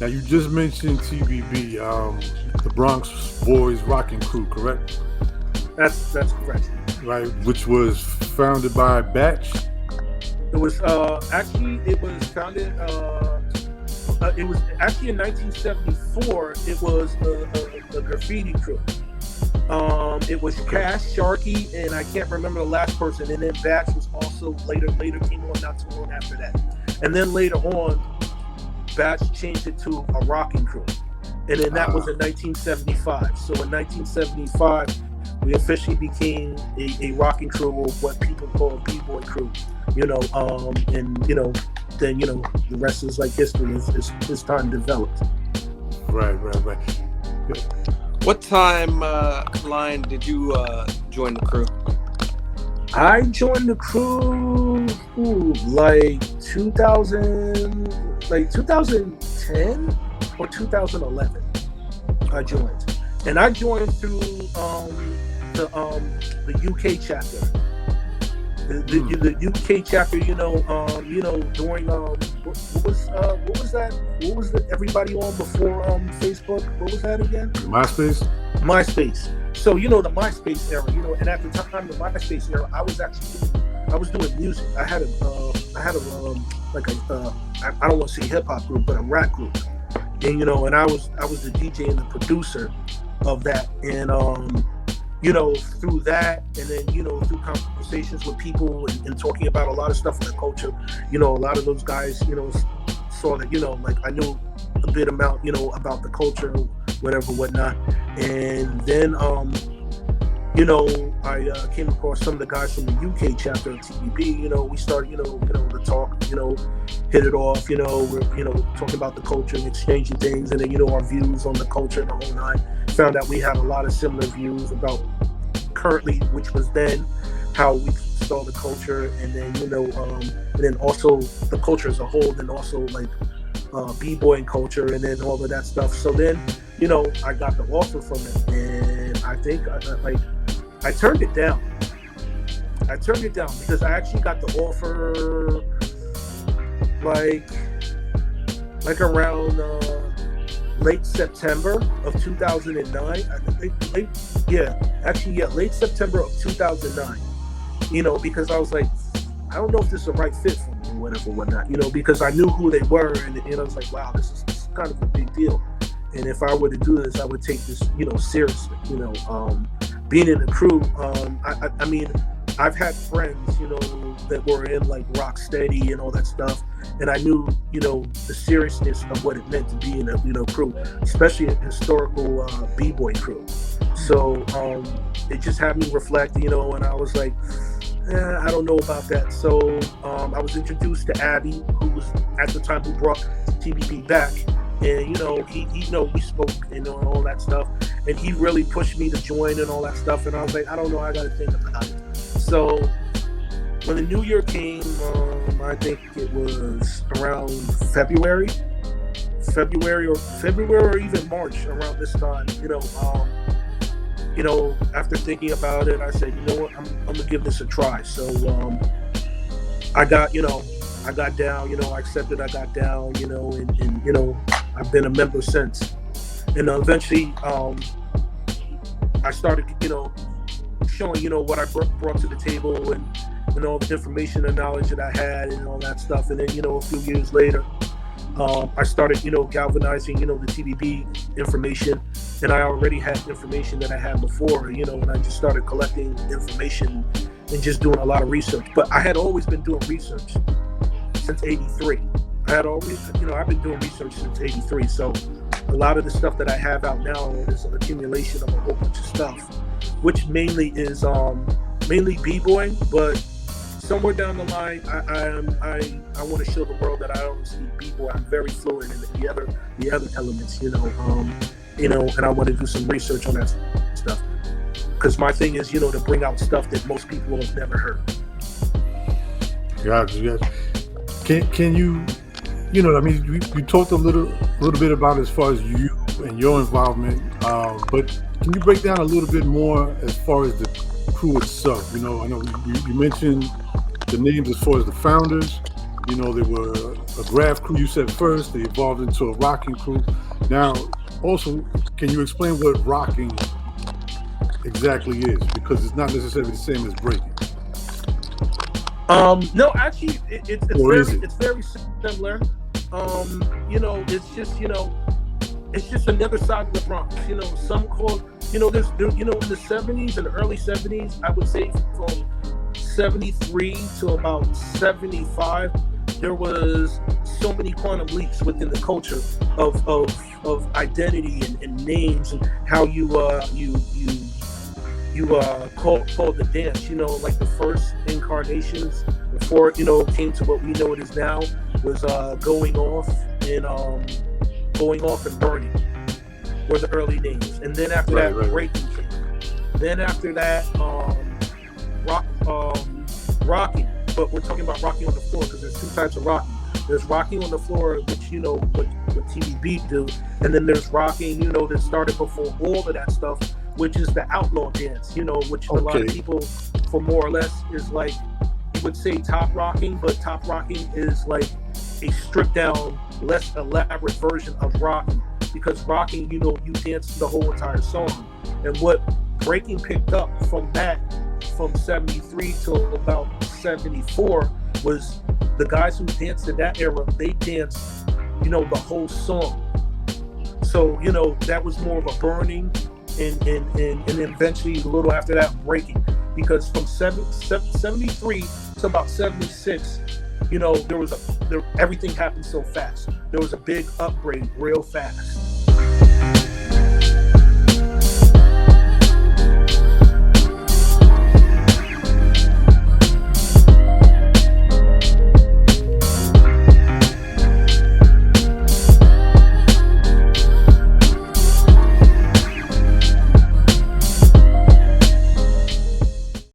Now you just mentioned TBB, the Bronx Boys Rocking Crew, correct? That's correct. Right, which was founded by Batch. It was actually it was founded. It was actually in 1974. It was a graffiti crew. It was Okay. Cash, Sharky, and I can't remember the last person. And then Batch was also later came on not too long after that. And then later on, Batch changed it to a rocking crew. And then that was Uh, in 1975. So in 1975, we officially became a rocking crew, or what people call a b-boy crew. And then the rest is like history. As time developed. right. What time line did you join the crew? I joined the crew like 2010 or 2011. I joined, and I joined through the UK chapter. The UK chapter, during what was that? What was the everybody on before Facebook? What was that again? MySpace. MySpace. So the MySpace era, and at the time the MySpace era, I was doing music. I don't want to say hip hop group, but a rap group, and I was the DJ and the producer of that, and through that, and then through conversations with people, and talking about a lot of stuff in the culture, a lot of those guys, saw that, like I knew a bit about the culture, whatever, whatnot. And then I came across some of the guys from the UK chapter of TBB. We started to talk, hit it off. We're talking about the culture and exchanging things, and then our views on the culture and the whole nine. Found out we had a lot of similar views about currently, which was then how we saw the culture, and then also the culture as a whole, and also like b-boy culture, and then all of that stuff. So then I got the offer from it, and I think I turned it down. I turned it down because I actually got the offer like around late September of 2009. Late September of 2009. Because I was like, I don't know if this is the right fit for me, or whatever, whatnot. Because I knew who they were, and I was like, wow, this is kind of a big deal. And if I were to do this, I would take this, seriously. Being in the crew, I mean, I've had friends, that were in like Rocksteady and all that stuff, and I knew, the seriousness of what it meant to be in a, crew, especially a historical b-boy crew. So it just had me reflect, and I was like, I don't know about that. So I was introduced to Abby, who was at the time who brought TBB back, and he we spoke and all that stuff, and he really pushed me to join and all that stuff, and I was like, I don't know, I got to think about it. So when the new year came, I think it was around February or even March, around this time, after thinking about it, I said, I'm gonna give this a try. So I got down, I accepted, I got down, and I've been a member since. And eventually, I started, showing, what I brought to the table, and all the information and knowledge that I had and all that stuff. And then, a few years later, I started, galvanizing, the TBB information, and I already had information that I had before, and I just started collecting information and just doing a lot of research. But I had always been doing research since '83. I had always, I've been doing research since '83. So a lot of the stuff that I have out now is an accumulation of a whole bunch of stuff, which mainly is mainly b-boy, but somewhere down the line, I want to show the world that I don't speak b-boy. I'm very fluent in the other elements, and I want to do some research on that stuff, because my thing is, to bring out stuff that most people have never heard. Gotcha. Can you, I mean, you talked a little bit about as far as you and your involvement, but can you break down a little bit more as far as the crew itself? I know you mentioned the names as far as the founders, You know, they were a graph crew, you said first, they evolved into a rocking crew. Now, also, can you explain what rocking exactly is? Because it's not necessarily the same as breaking. No, actually, Or is it? it's very similar. You know, it's just another side of the Bronx. You know, some call, you know, you know, in the 70s and the early 70s, I would say from 73 to about 75, there was so many quantum leaps within the culture of identity and names and how you call the dance. You know, like the first incarnations before, you know, came to what we know it is now, was going off and burning were the early names. And then after that, Right. breaking came. Then after that, rocking. But we're talking about rocking on the floor because there's two types of rocking. There's rocking on the floor, which, you know, what TVB do. And then there's rocking, you know, that started before all of that stuff, which is the outlaw dance, you know, which a lot of people, for more or less, is like, you would say top rocking, but top rocking is like a stripped down, less elaborate version of rocking. Because rocking, you know, you dance the whole entire song. And what breaking picked up from that, from 73 till about 74, was the guys who danced in that era, they danced, you know, the whole song. So, you know, that was more of a burning and eventually a little after that breaking. Because from 73 to about 76, you know, everything happened so fast. There was a big upgrade real fast.